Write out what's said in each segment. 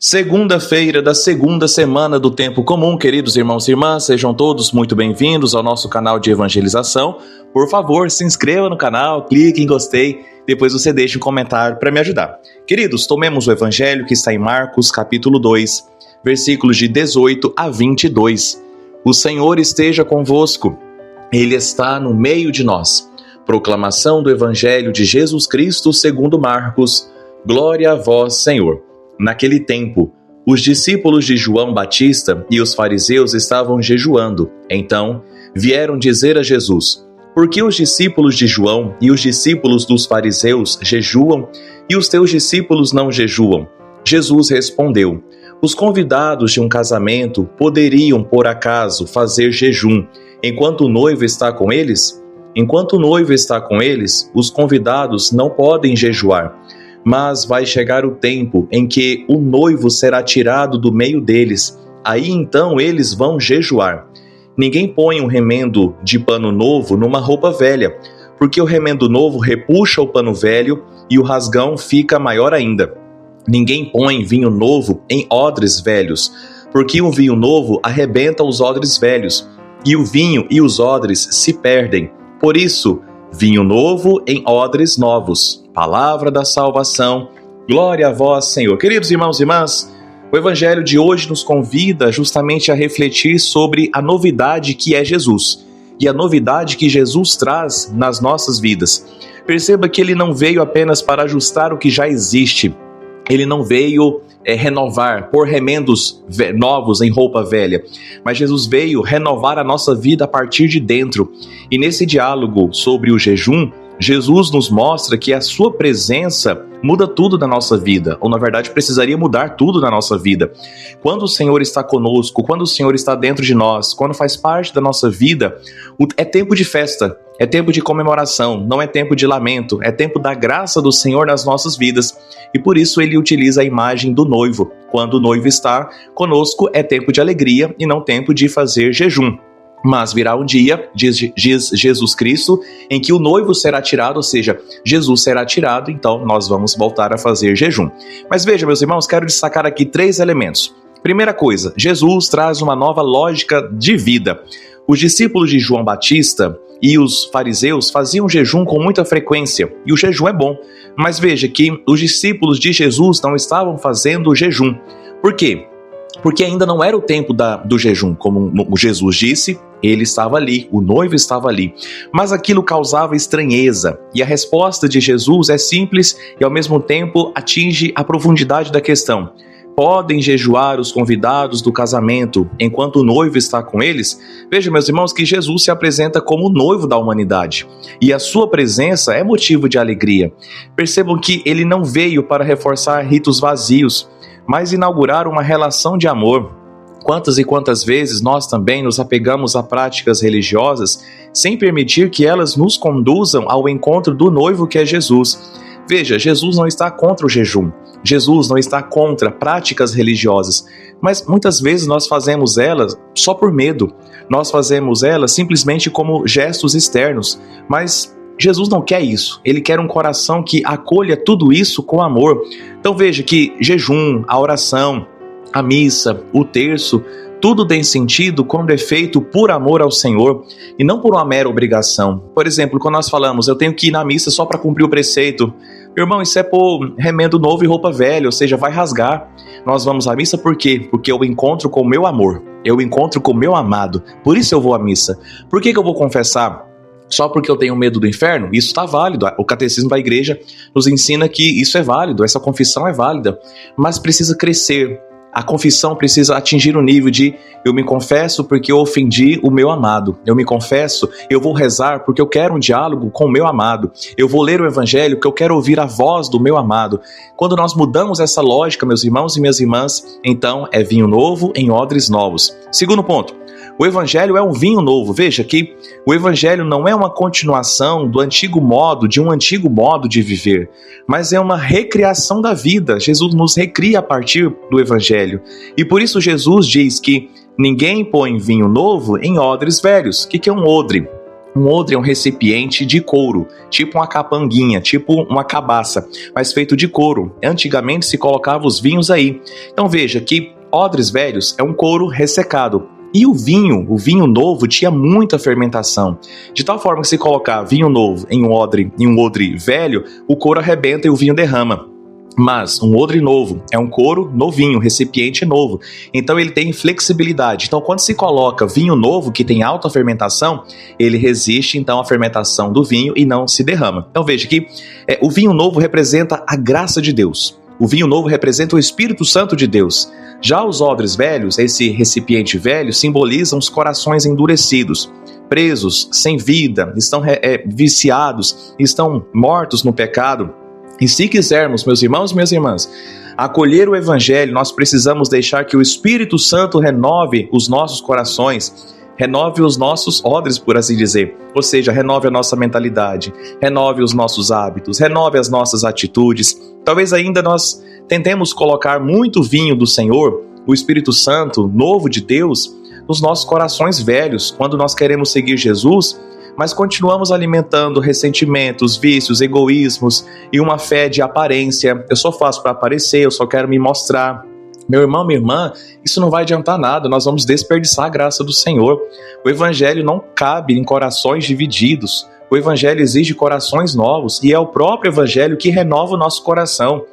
Segunda-feira da segunda semana do Tempo Comum, queridos irmãos e irmãs, sejam todos muito bem-vindos ao nosso canal de evangelização. Por favor, se inscreva no canal, clique em gostei, depois você deixa um comentário para me ajudar. Queridos, tomemos o evangelho que está em Marcos, capítulo 2, versículos de 18 a 22. O Senhor esteja convosco, Ele está no meio de nós. Proclamação do evangelho de Jesus Cristo segundo Marcos. Glória a vós, Senhor. Naquele tempo, os discípulos de João Batista e os fariseus estavam jejuando. Então, vieram dizer a Jesus: por que os discípulos de João e os discípulos dos fariseus jejuam e os teus discípulos não jejuam? Jesus respondeu: os convidados de um casamento poderiam, por acaso, fazer jejum enquanto o noivo está com eles? Enquanto o noivo está com eles, os convidados não podem jejuar. Mas vai chegar o tempo em que o noivo será tirado do meio deles. Aí então eles vão jejuar. Ninguém põe um remendo de pano novo numa roupa velha, porque o remendo novo repuxa o pano velho e o rasgão fica maior ainda. Ninguém põe vinho novo em odres velhos, porque o vinho novo arrebenta os odres velhos, e o vinho e os odres se perdem. Por isso, vinho novo em odres novos. Palavra da salvação, glória a vós, Senhor. Queridos irmãos e irmãs, o evangelho de hoje nos convida justamente a refletir sobre a novidade que é Jesus e a novidade que Jesus traz nas nossas vidas. Perceba que ele não veio apenas para ajustar o que já existe, ele não veio renovar, pôr remendos novos em roupa velha, mas Jesus veio renovar a nossa vida a partir de dentro. E nesse diálogo sobre o jejum, Jesus nos mostra que a sua presença muda tudo na nossa vida, ou na verdade precisaria mudar tudo na nossa vida. Quando o Senhor está conosco, quando o Senhor está dentro de nós, quando faz parte da nossa vida, é tempo de festa, é tempo de comemoração, não é tempo de lamento, é tempo da graça do Senhor nas nossas vidas. E por isso ele utiliza a imagem do noivo. Quando o noivo está conosco, é tempo de alegria e não tempo de fazer jejum. Mas virá um dia, diz Jesus Cristo, em que o noivo será tirado, ou seja, Jesus será tirado, então nós vamos voltar a fazer jejum. Mas veja, meus irmãos, quero destacar aqui 3 elementos. Primeira coisa, Jesus traz uma nova lógica de vida. Os discípulos de João Batista e os fariseus faziam jejum com muita frequência, e o jejum é bom. Mas veja que os discípulos de Jesus não estavam fazendo jejum. Por quê? Porque ainda não era o tempo do jejum, como Jesus disse, ele estava ali, o noivo estava ali. Mas aquilo causava estranheza, e a resposta de Jesus é simples e ao mesmo tempo atinge a profundidade da questão. Podem jejuar os convidados do casamento enquanto o noivo está com eles? Veja, meus irmãos, que Jesus se apresenta como o noivo da humanidade, e a sua presença é motivo de alegria. Percebam que ele não veio para reforçar ritos vazios, mas inaugurar uma relação de amor. Quantas e quantas vezes nós também nos apegamos a práticas religiosas sem permitir que elas nos conduzam ao encontro do noivo que é Jesus. Veja, Jesus não está contra o jejum, Jesus não está contra práticas religiosas, mas muitas vezes nós fazemos elas só por medo, nós fazemos elas simplesmente como gestos externos, mas Jesus não quer isso, ele quer um coração que acolha tudo isso com amor. Então veja que jejum, a oração, a missa, o terço, tudo tem sentido quando é feito por amor ao Senhor e não por uma mera obrigação. Por exemplo, quando nós falamos, eu tenho que ir na missa só para cumprir o preceito. Meu irmão, isso é pôr remendo novo e roupa velha, ou seja, vai rasgar. Nós vamos à missa por quê? Porque eu encontro com o meu amor, eu encontro com o meu amado, por isso eu vou à missa. Por que eu vou confessar? Só porque eu tenho medo do inferno? Isso está válido. O catecismo da igreja nos ensina que isso é válido, essa confissão é válida, mas precisa crescer. A confissão precisa atingir o nível de eu me confesso porque eu ofendi o meu amado. Eu me confesso, eu vou rezar porque eu quero um diálogo com o meu amado. Eu vou ler o evangelho porque eu quero ouvir a voz do meu amado. Quando nós mudamos essa lógica, meus irmãos e minhas irmãs, então é vinho novo em odres novos. Segundo ponto, o evangelho é um vinho novo. Veja que o evangelho não é uma continuação do antigo modo, de um antigo modo de viver, mas é uma recriação da vida. Jesus nos recria a partir do evangelho. E por isso Jesus diz que ninguém põe vinho novo em odres velhos. O que é um odre? Um odre é um recipiente de couro, tipo uma capanguinha, tipo uma cabaça, mas feito de couro. Antigamente se colocava os vinhos aí. Então veja que odres velhos é um couro ressecado. E o vinho novo tinha muita fermentação. De tal forma que se colocar vinho novo em um odre velho, o couro arrebenta e o vinho derrama. Mas um odre novo é um couro novinho, recipiente novo. Então ele tem flexibilidade. Então quando se coloca vinho novo que tem alta fermentação, ele resiste então à fermentação do vinho e não se derrama. Então veja que o vinho novo representa a graça de Deus. O vinho novo representa o Espírito Santo de Deus. Já os odres velhos, esse recipiente velho, simbolizam os corações endurecidos, presos, sem vida, estão viciados, estão mortos no pecado. E se quisermos, meus irmãos e minhas irmãs, acolher o Evangelho, nós precisamos deixar que o Espírito Santo renove os nossos corações, renove os nossos odres, por assim dizer. Ou seja, renove a nossa mentalidade, renove os nossos hábitos, renove as nossas atitudes. Talvez ainda nós tentemos colocar muito vinho do Senhor, o Espírito Santo, novo de Deus, nos nossos corações velhos, quando nós queremos seguir Jesus, mas continuamos alimentando ressentimentos, vícios, egoísmos e uma fé de aparência. Eu só faço para aparecer, eu só quero me mostrar. Meu irmão, minha irmã, isso não vai adiantar nada, nós vamos desperdiçar a graça do Senhor. O Evangelho não cabe em corações divididos. O Evangelho exige corações novos e é o próprio Evangelho que renova o nosso coração.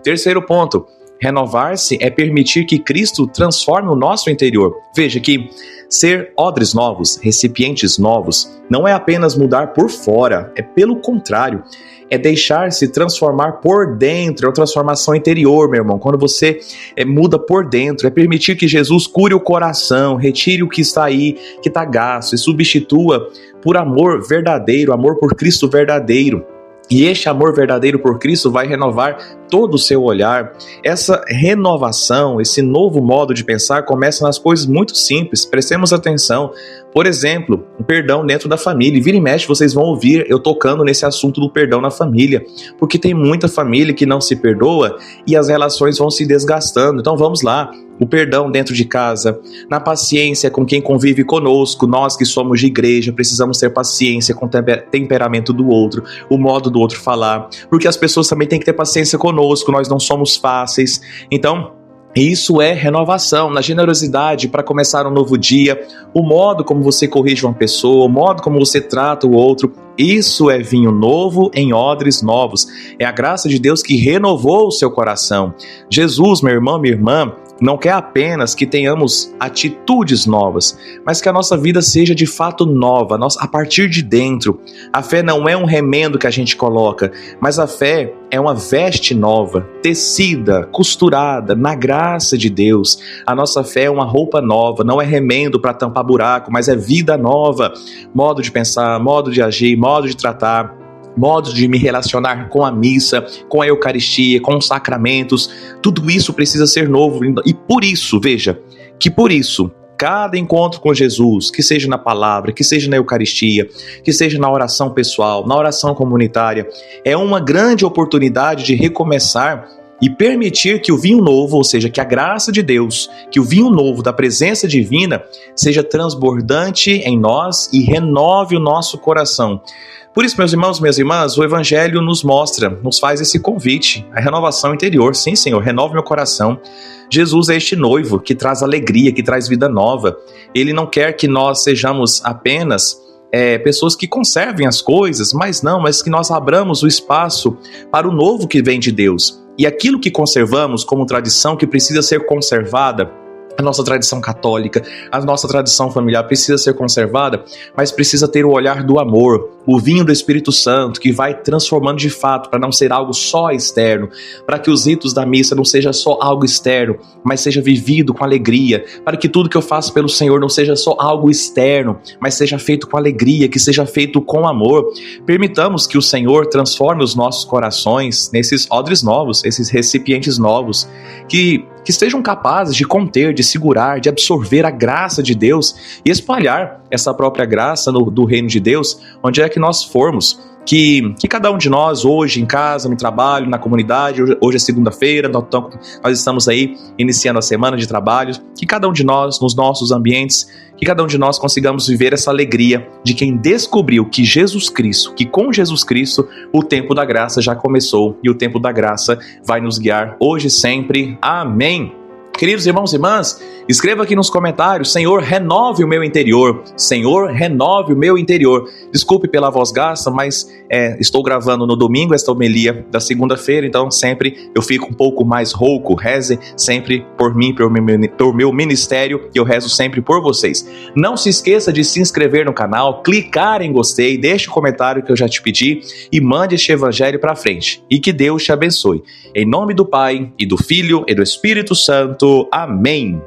Terceiro ponto, renovar-se é permitir que Cristo transforme o nosso interior. Veja que ser odres novos, recipientes novos, não é apenas mudar por fora, é pelo contrário, é deixar-se transformar por dentro, é uma transformação interior, meu irmão. Quando você muda por dentro, é permitir que Jesus cure o coração, retire o que está aí, que está gasto, e substitua por amor verdadeiro, amor por Cristo verdadeiro. E este amor verdadeiro por Cristo vai renovar todo o seu olhar. Essa renovação, esse novo modo de pensar começa nas coisas muito simples. Prestemos atenção. Por exemplo, o perdão dentro da família. Vira e mexe, vocês vão ouvir eu tocando nesse assunto do perdão na família. Porque tem muita família que não se perdoa e as relações vão se desgastando. Então vamos lá. O perdão dentro de casa, na paciência com quem convive conosco, nós que somos de igreja, precisamos ter paciência com o temperamento do outro, o modo do outro falar, porque as pessoas também têm que ter paciência conosco, nós não somos fáceis. Então, isso é renovação, na generosidade para começar um novo dia, o modo como você corrige uma pessoa, o modo como você trata o outro, isso é vinho novo em odres novos. É a graça de Deus que renovou o seu coração. Jesus, meu irmão, minha irmã, não quer apenas que tenhamos atitudes novas, mas que a nossa vida seja de fato nova, a partir de dentro. A fé não é um remendo que a gente coloca, mas a fé é uma veste nova, tecida, costurada na graça de Deus. A nossa fé é uma roupa nova, não é remendo para tampar buraco, mas é vida nova. Modo de pensar, modo de agir, modo de tratar, modo de me relacionar com a missa, com a Eucaristia, com os sacramentos. Tudo isso precisa ser novo. E por isso, veja, que por isso, cada encontro com Jesus, que seja na palavra, que seja na Eucaristia, que seja na oração pessoal, na oração comunitária, é uma grande oportunidade de recomeçar e permitir que o vinho novo, ou seja, que a graça de Deus, que o vinho novo da presença divina seja transbordante em nós e renove o nosso coração. Por isso, meus irmãos, minhas irmãs, o Evangelho nos mostra, nos faz esse convite, a renovação interior. Sim, Senhor, renove meu coração. Jesus é este noivo que traz alegria, que traz vida nova. Ele não quer que nós sejamos apenas pessoas que conservem as coisas, mas que nós abramos o espaço para o novo que vem de Deus. E aquilo que conservamos como tradição que precisa ser conservada, a nossa tradição católica, a nossa tradição familiar precisa ser conservada, mas precisa ter o olhar do amor, o vinho do Espírito Santo, que vai transformando de fato, para não ser algo só externo, para que os ritos da missa não seja só algo externo, mas seja vivido com alegria, para que tudo que eu faço pelo Senhor não seja só algo externo, mas seja feito com alegria, que seja feito com amor. Permitamos que o Senhor transforme os nossos corações nesses odres novos, esses recipientes novos, que estejam capazes de conter, de segurar, de absorver a graça de Deus e espalhar essa própria graça do reino de Deus, onde é que nós formos. que cada um de nós hoje em casa, no trabalho, na comunidade, hoje é segunda-feira, nós estamos aí iniciando a semana de trabalho, que cada um de nós, nos nossos ambientes, que cada um de nós consigamos viver essa alegria de quem descobriu que Jesus Cristo, que com Jesus Cristo o tempo da graça já começou e o tempo da graça vai nos guiar hoje e sempre. Amém. Queridos irmãos e irmãs, escreva aqui nos comentários: Senhor, renove o meu interior. Senhor, renove o meu interior. Desculpe pela voz gasta, mas estou gravando no domingo esta homilia da segunda-feira, então sempre eu fico um pouco mais rouco. Reze sempre por mim, por meu ministério, que eu rezo sempre por vocês. Não se esqueça de se inscrever no canal, clicar em gostei, deixe o comentário que eu já te pedi e mande este evangelho para frente. E que Deus te abençoe. Em nome do Pai, e do Filho, e do Espírito Santo. Amém.